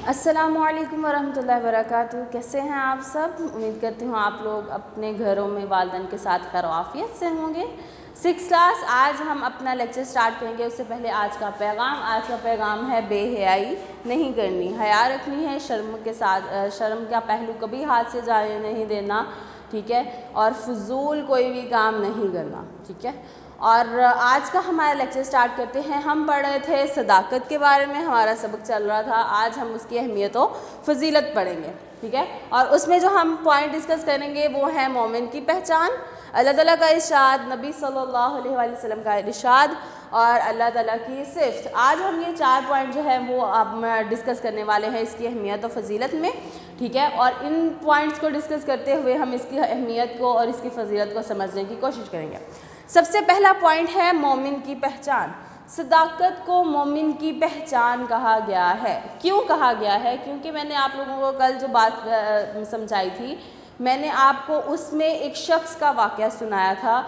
السلام علیکم ورحمۃ اللہ وبرکاتہ. کیسے ہیں آپ سب؟ امید کرتی ہوں آپ لوگ اپنے گھروں میں والدین کے ساتھ خیر و عافیت سے ہوں گے. 6th class. آج ہم اپنا لیکچر سٹارٹ کریں گے. اس سے پہلے آج کا پیغام ہے بے حیائی نہیں کرنی، حیا رکھنی ہے، شرم کا پہلو کبھی ہاتھ سے جانے نہیں دینا، ٹھیک ہے، اور فضول کوئی بھی کام نہیں کرنا، ٹھیک ہے. اور آج کا ہمارا لیکچر سٹارٹ کرتے ہیں. ہم پڑھ رہے تھے صداقت کے بارے میں، ہمارا سبق چل رہا تھا. آج ہم اس کی اہمیت و فضیلت پڑھیں گے، ٹھیک ہے. اور اس میں جو ہم پوائنٹ ڈسکس کریں گے وہ ہے مومن کی پہچان، اللہ تعالیٰ کا ارشاد، نبی صلی اللہ علیہ وآلہ وسلم کا ارشاد اور اللہ تعالیٰ کی صفت. آج ہم یہ 4 پوائنٹ جو ہے وہ اب ڈسکس کرنے والے ہیں اس کی اہمیت و فضیلت میں، ٹھیک ہے. اور ان پوائنٹس کو ڈسکس کرتے ہوئے ہم اس کی اہمیت کو اور اس کی فضیلت کو سمجھنے کی کوشش کریں گے. سب سے پہلا پوائنٹ ہے مومن کی پہچان. صداقت کو مومن کی پہچان کہا گیا ہے. کیوں کہا گیا ہے؟ کیونکہ میں نے آپ لوگوں کو کل جو بات سمجھائی تھی، میں نے آپ کو اس میں ایک شخص کا واقعہ سنایا تھا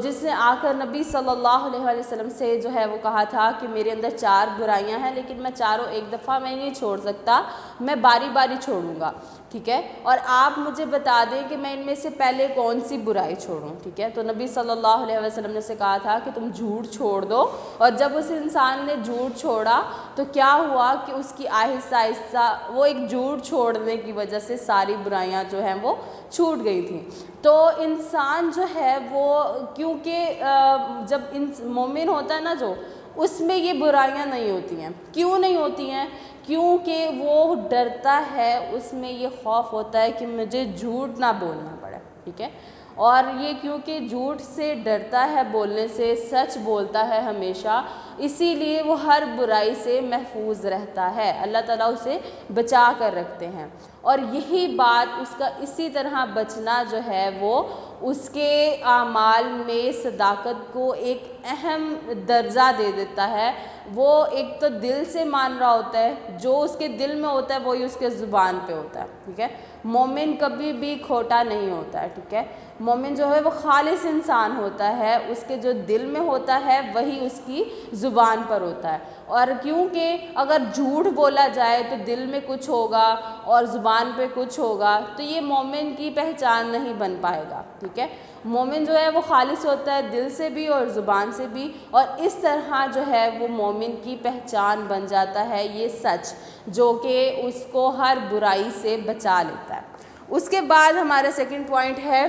جس نے آ کر نبی صلی اللہ علیہ وآلہ وسلم سے جو ہے وہ کہا تھا کہ میرے اندر 4 برائیاں ہیں لیکن میں چاروں ایک دفعہ میں نہیں چھوڑ سکتا، میں باری باری چھوڑوں گا، ٹھیک ہے. اور آپ مجھے بتا دیں کہ میں ان میں سے پہلے کون سی برائی چھوڑوں، ٹھیک ہے. تو نبی صلی اللہ علیہ وسلم نے سے کہا تھا کہ تم جھوٹ چھوڑ دو. اور جب اس انسان نے جھوٹ چھوڑا تو کیا ہوا کہ اس کی آہستہ آہستہ وہ ایک جھوٹ چھوڑنے کی وجہ سے ساری برائیاں جو ہیں وہ چھوٹ گئی تھیں. تو انسان جو ہے وہ کیونکہ جب مومن ہوتا ہے نا جو، اس میں یہ برائیاں نہیں ہوتی ہیں. کیوں نہیں ہوتی ہیں؟ کیونکہ وہ ڈرتا ہے، اس میں یہ خوف ہوتا ہے کہ مجھے جھوٹ نہ بولنا پڑے، ٹھیک ہے. اور یہ کیونکہ جھوٹ سے ڈرتا ہے بولنے سے، سچ بولتا ہے ہمیشہ، اسی لیے وہ ہر برائی سے محفوظ رہتا ہے. اللہ تعالیٰ اسے بچا کر رکھتے ہیں. اور یہی بات اس کا اسی طرح بچنا جو ہے وہ اس کے اعمال میں صداقت کو ایک اہم درجہ دے دیتا ہے. وہ ایک تو دل سے مان رہا ہوتا ہے، جو اس کے دل میں ہوتا ہے وہی اس کے زبان پہ ہوتا ہے، ٹھیک ہے. مومن کبھی بھی کھوٹا نہیں ہوتا ہے، ٹھیک ہے. مومن جو ہے وہ خالص انسان ہوتا ہے، اس کے جو دل میں ہوتا ہے وہی اس کی زبان پر ہوتا ہے. اور کیونکہ اگر جھوٹ بولا جائے تو دل میں کچھ ہوگا اور زبان پہ کچھ ہوگا، تو یہ مومن کی پہچان نہیں بن پائے گا، ٹھیک ہے. مومن جو ہے وہ خالص ہوتا ہے دل سے بھی اور زبان سے بھی، اور اس طرح جو ہے وہ مومن کی پہچان بن جاتا ہے یہ سچ، جو کہ اس کو ہر برائی سے بچا لیتا ہے. اس کے بعد ہمارا سیکنڈ پوائنٹ ہے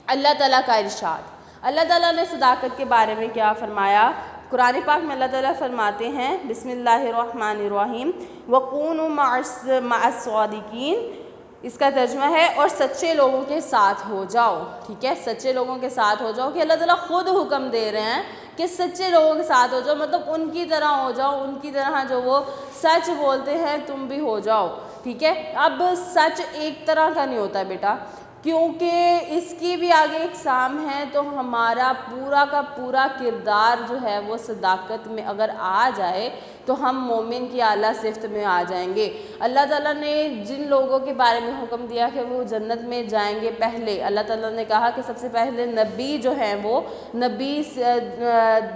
اللہ تعالیٰ کا ارشاد. اللہ تعالیٰ نے صداقت کے بارے میں کیا فرمایا؟ قرآن پاک میں اللہ تعالیٰ فرماتے ہیں بسم اللہ الرحمن الرحیم وَقُونُوا مَعَ الصَّادِقِينَ. اس کا ترجمہ ہے اور سچے لوگوں کے ساتھ ہو جاؤ، ٹھیک ہے. سچے لوگوں کے ساتھ ہو جاؤ، کہ اللہ تعالیٰ خود حکم دے رہے ہیں کہ سچے لوگوں کے ساتھ ہو جاؤ، مطلب ان کی طرح ہو جاؤ، ان کی طرح جو وہ سچ بولتے ہیں تم بھی ہو جاؤ، ٹھیک ہے. اب سچ ایک طرح کا نہیں ہوتا بیٹا، کیونکہ اس کی بھی آگے اقسام ہیں. تو ہمارا پورا کا پورا کردار جو ہے وہ صداقت میں اگر آ جائے تو ہم مومن کی اعلیٰ صفت میں آ جائیں گے. اللہ تعالیٰ نے جن لوگوں کے بارے میں حکم دیا کہ وہ جنت میں جائیں گے، پہلے اللہ تعالیٰ نے کہا کہ سب سے پہلے نبی جو ہیں وہ نبی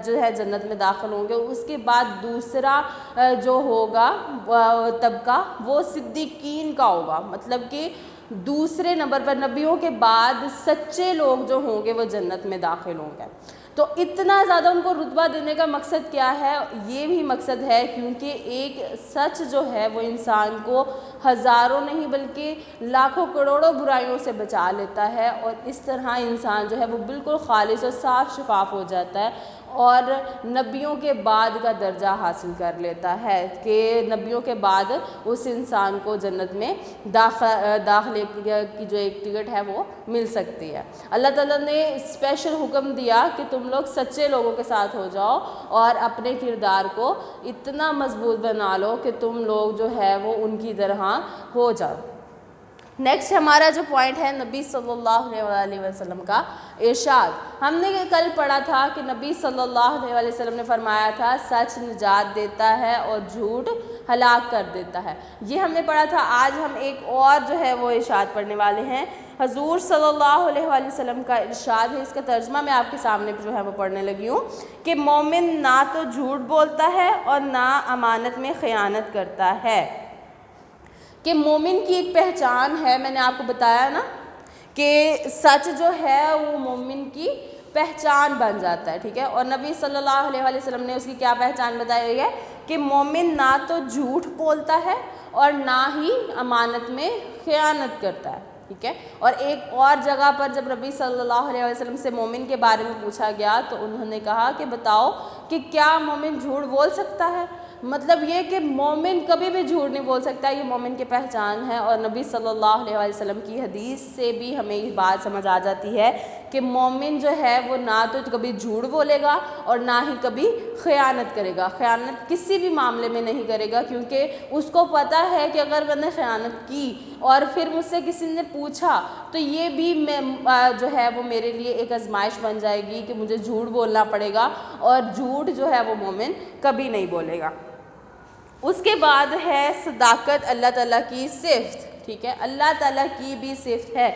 جو ہے جنت میں داخل ہوں گے. اس کے بعد دوسرا جو ہوگا طبقہ وہ صدیقین کا ہوگا، مطلب کہ دوسرے نمبر پر نبیوں کے بعد سچے لوگ جو ہوں گے وہ جنت میں داخل ہوں گے. تو اتنا زیادہ ان کو رتبہ دینے کا مقصد کیا ہے؟ یہ بھی مقصد ہے کیونکہ ایک سچ جو ہے وہ انسان کو ہزاروں نہیں بلکہ لاکھوں کروڑوں برائیوں سے بچا لیتا ہے، اور اس طرح انسان جو ہے وہ بالکل خالص اور صاف شفاف ہو جاتا ہے اور نبیوں کے بعد کا درجہ حاصل کر لیتا ہے کہ نبیوں کے بعد اس انسان کو جنت میں داخلے کی جو ایک ٹکٹ ہے وہ مل سکتی ہے. اللہ تعالیٰ نے اسپیشل حکم دیا کہ تم لوگ سچے لوگوں کے ساتھ ہو جاؤ اور اپنے کردار کو اتنا مضبوط بنا لو کہ تم لوگ جو ہے وہ ان کی طرح ہو جاؤ. نیکسٹ ہمارا جو پوائنٹ ہے نبی صلی اللہ علیہ وسلم کا ارشاد. ہم نے کل پڑھا تھا کہ نبی صلی اللہ علیہ وسلم نے فرمایا تھا سچ نجات دیتا ہے اور جھوٹ ہلاک کر دیتا ہے. یہ ہم نے پڑھا تھا. آج ہم ایک اور جو ہے وہ ارشاد پڑھنے والے ہیں. حضور صلی اللہ علیہ وسلم کا ارشاد ہے، اس کا ترجمہ میں آپ کے سامنے جو ہے وہ پڑھنے لگی ہوں کہ مومن نہ تو جھوٹ بولتا ہے اور نہ امانت میں خیانت کرتا ہے. کہ مومن کی ایک پہچان ہے، میں نے آپ کو بتایا نا کہ سچ جو ہے وہ مومن کی پہچان بن جاتا ہے، ٹھیک ہے. اور نبی صلی اللہ علیہ وسلم نے اس کی کیا پہچان بتائی ہے کہ مومن نہ تو جھوٹ بولتا ہے اور نہ ہی امانت میں خیانت کرتا ہے، ٹھیک ہے. اور ایک اور جگہ پر جب نبی صلی اللہ علیہ وسلم سے مومن کے بارے میں پوچھا گیا تو انہوں نے کہا کہ بتاؤ کہ کیا مومن جھوٹ بول سکتا ہے. مطلب یہ کہ مومن کبھی بھی جھوٹ نہیں بول سکتا، یہ مومن کی پہچان ہے. اور نبی صلی اللہ علیہ وسلم کی حدیث سے بھی ہمیں یہ بات سمجھ آ جاتی ہے کہ مومن جو ہے وہ نہ تو کبھی جھوٹ بولے گا اور نہ ہی کبھی خیانت کرے گا. خیانت کسی بھی معاملے میں نہیں کرے گا، کیونکہ اس کو پتہ ہے کہ اگر میں نے خیانت کی اور پھر مجھ سے کسی نے پوچھا تو یہ بھی میں جو ہے وہ میرے لیے ایک آزمائش بن جائے گی کہ مجھے جھوٹ بولنا پڑے گا، اور جھوٹ جو ہے وہ مومن کبھی نہیں بولے گا. اس کے بعد ہے صداقت، اللہ تعالیٰ کی صفت، ٹھیک ہے. اللہ تعالیٰ کی بھی صفت ہے.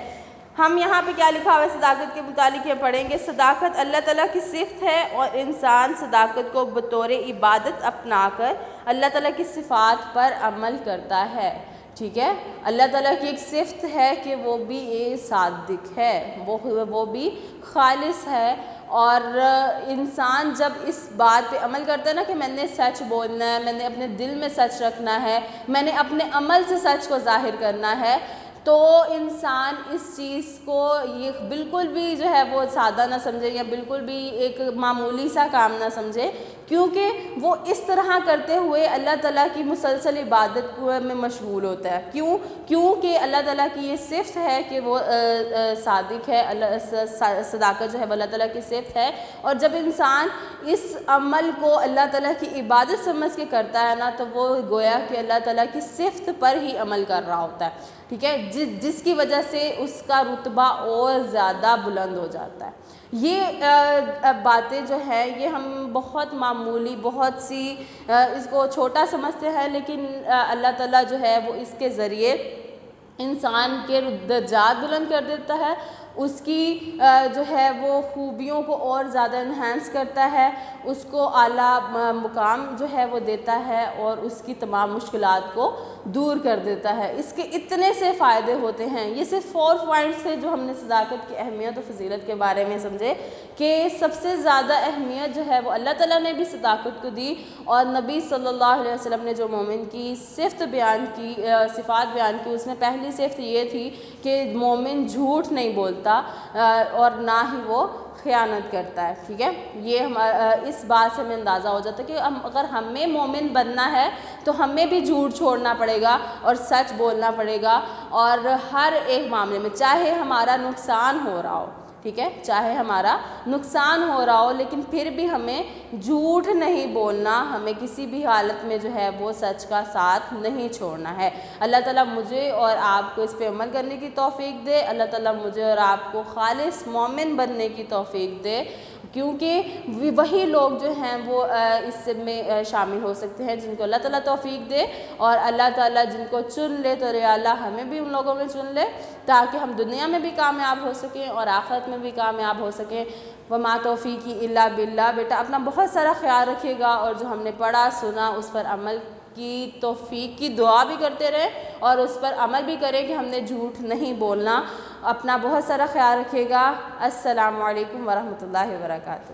ہم یہاں پہ کیا لکھا ہوا ہے صداقت کے متعلق یہ پڑھیں گے. صداقت اللہ تعالیٰ کی صفت ہے اور انسان صداقت کو بطور عبادت اپنا کر اللہ تعالیٰ کی صفات پر عمل کرتا ہے، ٹھیک ہے. اللہ تعالیٰ کی ایک صفت ہے کہ وہ بھی ایک صادق ہے، وہ بھی خالص ہے. اور انسان جب اس بات پہ عمل کرتا ہے نا کہ میں نے سچ بولنا ہے، میں نے اپنے دل میں سچ رکھنا ہے، میں نے اپنے عمل سے سچ کو ظاہر کرنا ہے، تو انسان اس چیز کو یہ بالکل بھی جو ہے وہ سادہ نہ سمجھے یا بالکل بھی ایک معمولی سا کام نہ سمجھے، کیونکہ وہ اس طرح کرتے ہوئے اللہ تعالیٰ کی مسلسل عبادت میں مشغول ہوتا ہے. کیونکہ اللہ تعالیٰ کی یہ صفت ہے کہ وہ صادق ہے. صداقت جو ہے اللہ تعالیٰ کی صفت ہے. اور جب انسان اس عمل کو اللہ تعالیٰ کی عبادت سمجھ کے کرتا ہے نا تو وہ گویا کہ اللہ تعالیٰ کی صفت پر ہی عمل کر رہا ہوتا ہے، ٹھیک ہے، جس کی وجہ سے اس کا رتبہ اور زیادہ بلند ہو جاتا ہے. یہ باتیں جو ہیں یہ ہم بہت معمولی، بہت سی اس کو چھوٹا سمجھتے ہیں، لیکن اللہ تعالیٰ جو ہے وہ اس کے ذریعے انسان کے درجات بلند کر دیتا ہے، اس کی جو ہے وہ خوبیوں کو اور زیادہ انہینس کرتا ہے، اس کو اعلیٰ مقام جو ہے وہ دیتا ہے اور اس کی تمام مشکلات کو دور کر دیتا ہے. اس کے اتنے سے فائدے ہوتے ہیں. یہ صرف 4 پوائنٹس تھے جو ہم نے صداقت کی اہمیت و فضیلت کے بارے میں سمجھے کہ سب سے زیادہ اہمیت جو ہے وہ اللہ تعالیٰ نے بھی صداقت کو دی، اور نبی صلی اللہ علیہ وسلم نے جو مومن کی صفت بیان کی، صفات بیان کی، اس میں پہلی صفت یہ تھی کہ مومن جھوٹ نہیں بولتا اور نہ ہی وہ خیانت کرتا ہے، ٹھیک ہے. یہ اس بات سے ہمیں اندازہ ہو جاتا ہے کہ اگر ہمیں مومن بننا ہے تو ہمیں بھی جھوٹ چھوڑنا پڑے گا اور سچ بولنا پڑے گا، اور ہر ایک معاملے میں چاہے ہمارا نقصان ہو رہا ہو، ٹھیک ہے، چاہے ہمارا نقصان ہو رہا ہو لیکن پھر بھی ہمیں جھوٹ نہیں بولنا، ہمیں کسی بھی حالت میں جو ہے وہ سچ کا ساتھ نہیں چھوڑنا ہے. اللہ تعالیٰ مجھے اور آپ کو اس پہ عمل کرنے کی توفیق دے. اللہ تعالیٰ مجھے اور آپ کو خالص مومن بننے کی توفیق دے، کیونکہ وہی لوگ جو ہیں وہ اس میں شامل ہو سکتے ہیں جن کو اللہ تعالیٰ توفیق دے، اور اللہ تعالیٰ جن کو چن لے تو اللہ ہمیں بھی ان لوگوں میں چن لے تاکہ ہم دنیا میں بھی کامیاب ہو سکیں اور آخرت میں بھی کامیاب ہو سکیں. وما توفیقی الا باللہ. بیٹا اپنا بہت سارا خیال رکھیے گا، اور جو ہم نے پڑھا سنا اس پر عمل کی توفیق کی دعا بھی کرتے رہیں اور اس پر عمل بھی کریں کہ ہم نے جھوٹ نہیں بولنا. اپنا بہت سارا خیال رکھیے گا. السلام علیکم ورحمۃ اللہ وبرکاتہ.